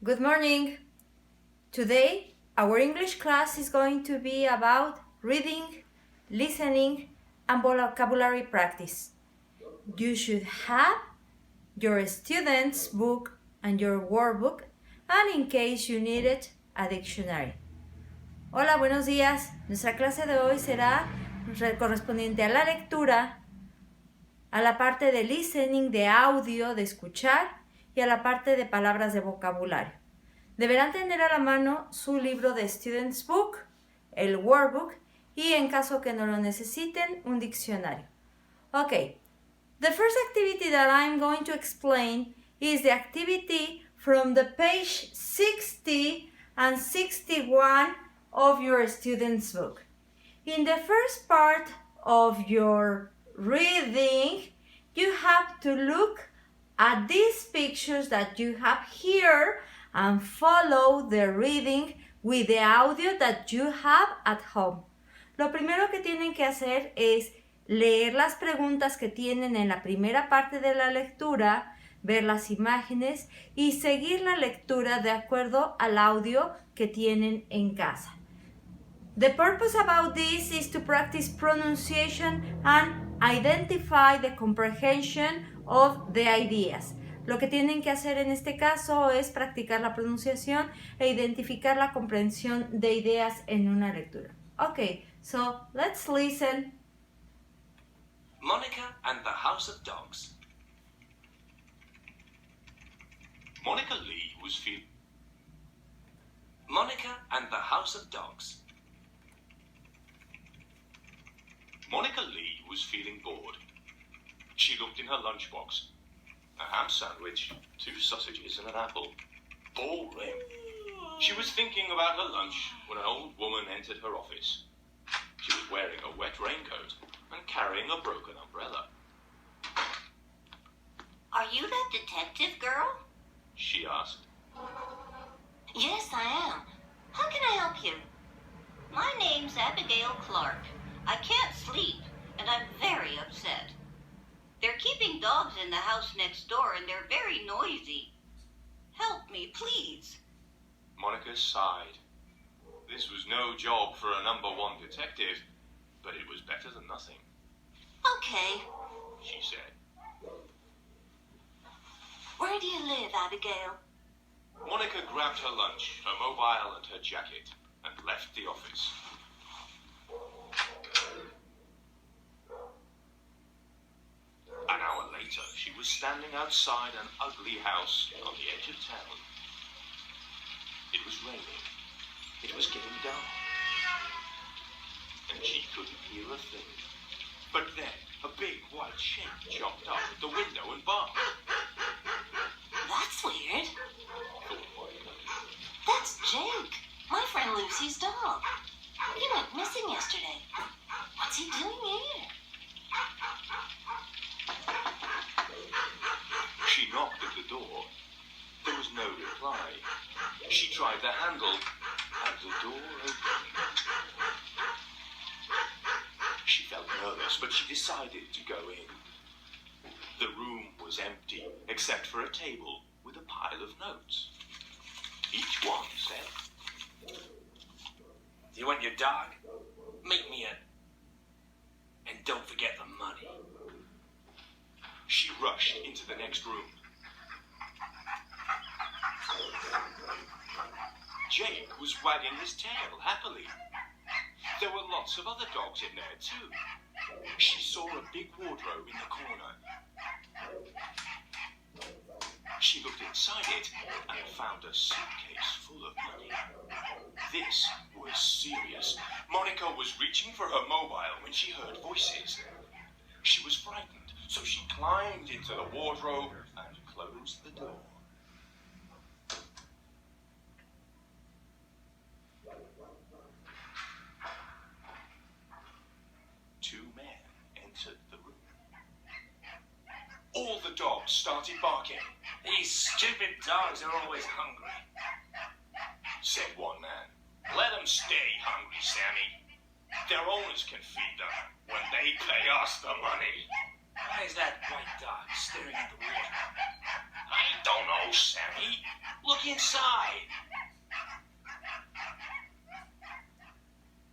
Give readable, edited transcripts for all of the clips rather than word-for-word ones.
Good morning. Today, our English class is going to be about reading, listening, and vocabulary practice. You should have your student's book and your workbook, and in case you need it, a dictionary. Hola, buenos días. Nuestra clase de hoy será correspondiente a la lectura, a la parte de listening, de audio, de escuchar, y a la parte de palabras de vocabulario. Deberán tener a la mano su libro de Student's Book, el Workbook, y en caso que no lo necesiten, un diccionario. Okay, the first activity that I'm going to explain is the activity from the page 60 and 61 of your Student's Book. In the first part of your reading, you have to look at these pictures that you have here and follow the reading with the audio that you have at home. Lo primero que tienen que hacer es leer las preguntas que tienen en la primera parte de la lectura, ver las imágenes y seguir la lectura de acuerdo al audio que tienen en casa. The purpose about this is to practice pronunciation and identify the comprehension of the ideas. Lo que tienen que hacer en este caso es practicar la pronunciación e identificar la comprensión de ideas en una lectura. Okay, so let's listen. Monica and the House of Dogs. Monica Lee was feeling... Monica and the House of Dogs. Monica Lee was feeling bored. She looked in her lunchbox. A ham sandwich, 2 sausages and an apple. Boring. She was thinking about her lunch when an old woman entered her office. She was wearing a wet raincoat and carrying a broken umbrella. Are you that detective girl? She asked. Yes, I am. How can I help you? My name's Abigail Clark. I can't sleep, and I'm very upset. They're keeping dogs in the house next door, and they're very noisy. Help me, please. Monica sighed. This was no job for a number 1 detective, but it was better than nothing. Okay. She said. Where do you live, Abigail? Monica grabbed her lunch, her mobile and her jacket, and left the office. An hour later, she was standing outside an ugly house on the edge of town. It was raining. It was getting dark. And she couldn't hear a thing. But then, a big white shape jumped up at the window and barked. That's weird. Thought Monica. That's Jake, my friend Lucy's dog. He went missing yesterday. What's he doing here? She knocked at the door. There was no reply. She tried the handle, and the door opened. She felt nervous, but she decided to go in. The room was empty, except for a table with a pile of notes. Each one said, Do you want your dog? Meet me at... And don't forget the money. She rushed into the next room. Jake was wagging his tail happily. There were lots of other dogs in there too. She saw a big wardrobe in the corner. She looked inside it and found a suitcase full of money. This was serious. Monica was reaching for her mobile when she heard voices. She was frightened, so she climbed into the wardrobe and closed the door. Two men entered the room. All the dogs started barking. These stupid dogs are always hungry. Said one man. Let them stay hungry, Sammy. Their owners can feed them when they pay us the money. Why is that white dog staring at the water? I don't know, Sammy. Look inside.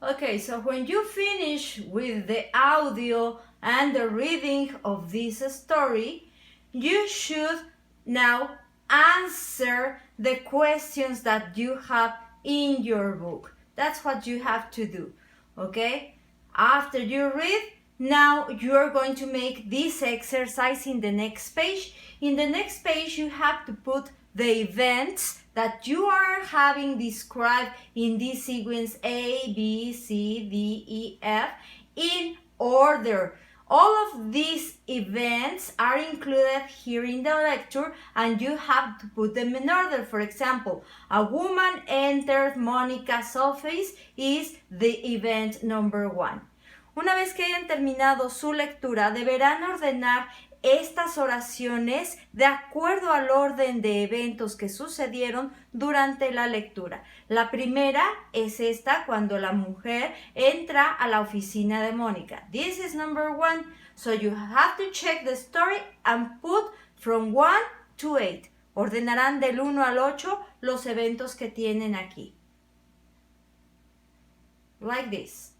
Okay, so when you finish with the audio and the reading of this story, you should now answer the questions that you have in your book. That's what you have to do, okay? After you read, now you're going to make this exercise in the next page. In the next page, you have to put the events that you are having described in this sequence A, B, C, D, E, F in order. All of these events are included here in the lecture and you have to put them in order. For example, a woman entered Monica's office is the event number 1. Una vez que hayan terminado su lectura, deberán ordenar estas oraciones de acuerdo al orden de eventos que sucedieron durante la lectura. La primera es esta, cuando la mujer entra a la oficina de Mónica. This is number 1. So you have to check the story and put from 1 to 8. Ordenarán del 1 al 8 los eventos que tienen aquí. Like this.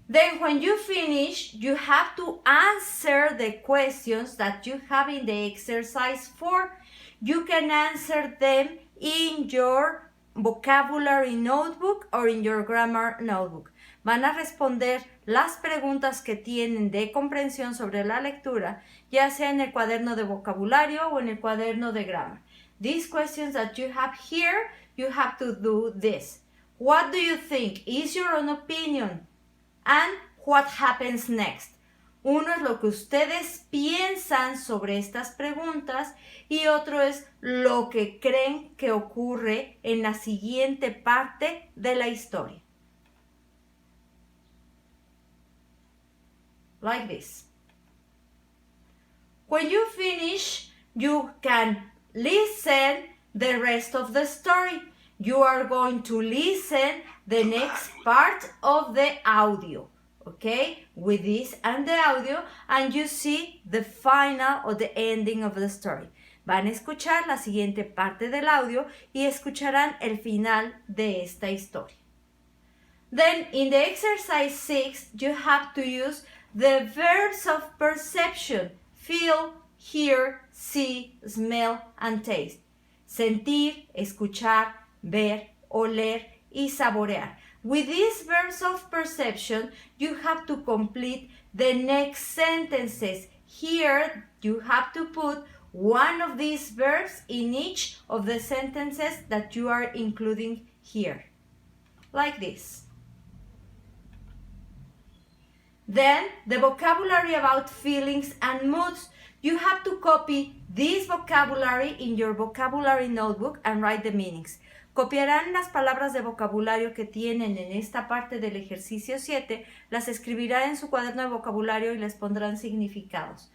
Then when you finish, you have to answer the questions that you have in the exercise 4. You can answer them in your vocabulary notebook or in your grammar notebook. Van a responder las preguntas que tienen de comprensión sobre la lectura, ya sea en el cuaderno de vocabulario o en el cuaderno de grammar. These questions that you have here, you have to do this. What do you think? Is your own opinion? And what happens next? Uno es lo que ustedes piensan sobre estas preguntas y otro es lo que creen que ocurre en la siguiente parte de la historia. Like this. When you finish, you can listen the rest of the story. You are going to listen the next part of the audio, okay? With this and the audio, and you see the final or the ending of the story. Van a escuchar la siguiente parte del audio y escucharán el final de esta historia. Then in the exercise 6, you have to use the verbs of perception: feel, hear, see, smell, and taste. Sentir, escuchar, ver, oler y saborear. With these verbs of perception, you have to complete the next sentences. Here, you have to put one of these verbs in each of the sentences that you are including here. Like this. Then, the vocabulary about feelings and moods. You have to copy this vocabulary in your vocabulary notebook and write the meanings. Copiarán las palabras de vocabulario que tienen en esta parte del ejercicio 7, las escribirán en su cuaderno de vocabulario y les pondrán significados.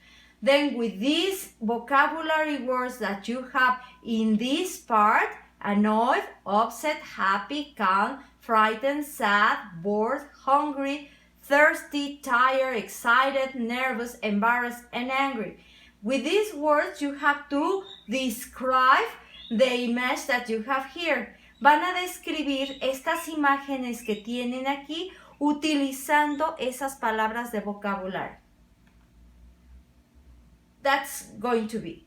Then with these vocabulary words that you have in this part, annoyed, upset, happy, calm, frightened, sad, bored, hungry, thirsty, tired, excited, nervous, embarrassed, and angry. With these words you have to describe the image that you have here. Van a describir estas imágenes que tienen aquí utilizando esas palabras de vocabulario. That's going to be.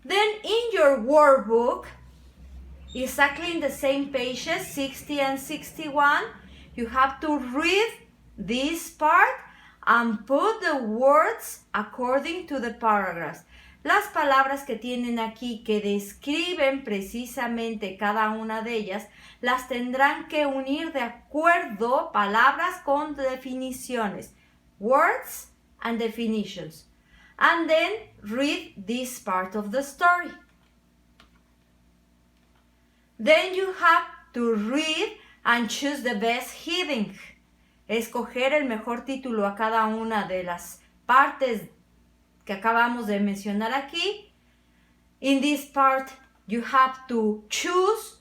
Then in your workbook, exactly in the same pages, 60 and 61, you have to read this part and put the words according to the paragraphs. Las palabras que tienen aquí que describen precisamente cada una de ellas, las tendrán que unir de acuerdo palabras con definiciones. Words and definitions. And then read this part of the story. Then you have to read and choose the best heading. Escoger el mejor título a cada una de las partes que acabamos de mencionar aquí. In this part, you have to choose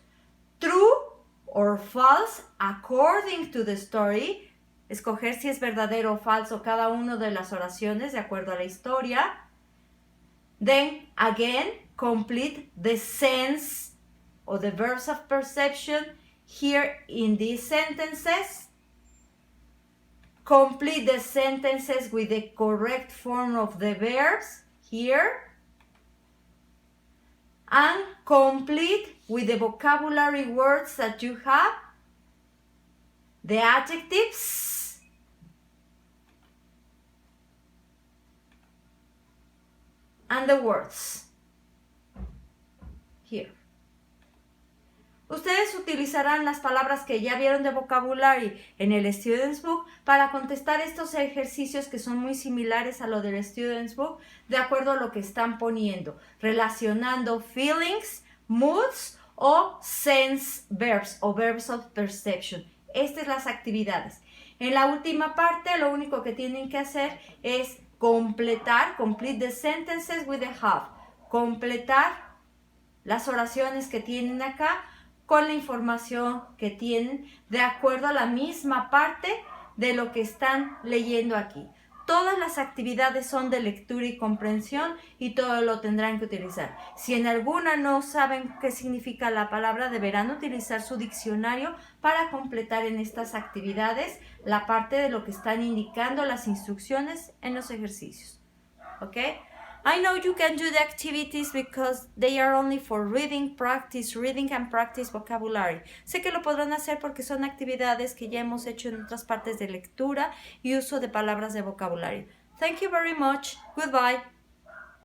true or false according to the story. escoger si es verdadero o falso cada una de las oraciones de acuerdo a la historia. Then again, complete the sense or the verbs of perception here in these sentences. Complete the sentences with the correct form of the verbs here. And complete with the vocabulary words that you have, the adjectives, and the words here. Ustedes utilizarán las palabras que ya vieron de vocabulary en el Student's Book para contestar estos ejercicios que son muy similares a lo del Student's Book de acuerdo a lo que están poniendo, relacionando feelings, moods o sense verbs o verbs of perception. Estas son las actividades. En la última parte lo único que tienen que hacer es completar, complete the sentences with the have, completar las oraciones que tienen acá con la información que tienen de acuerdo a la misma parte de lo que están leyendo aquí. Todas las actividades son de lectura y comprensión y todo lo tendrán que utilizar. Si en alguna no saben qué significa la palabra, deberán utilizar su diccionario para completar en estas actividades la parte de lo que están indicando las instrucciones en los ejercicios. ¿Ok? I know you can do the activities because they are only for reading and practice vocabulary. Sé que lo podrán hacer porque son actividades que ya hemos hecho en otras partes de lectura y uso de palabras de vocabulario. Thank you very much. Goodbye.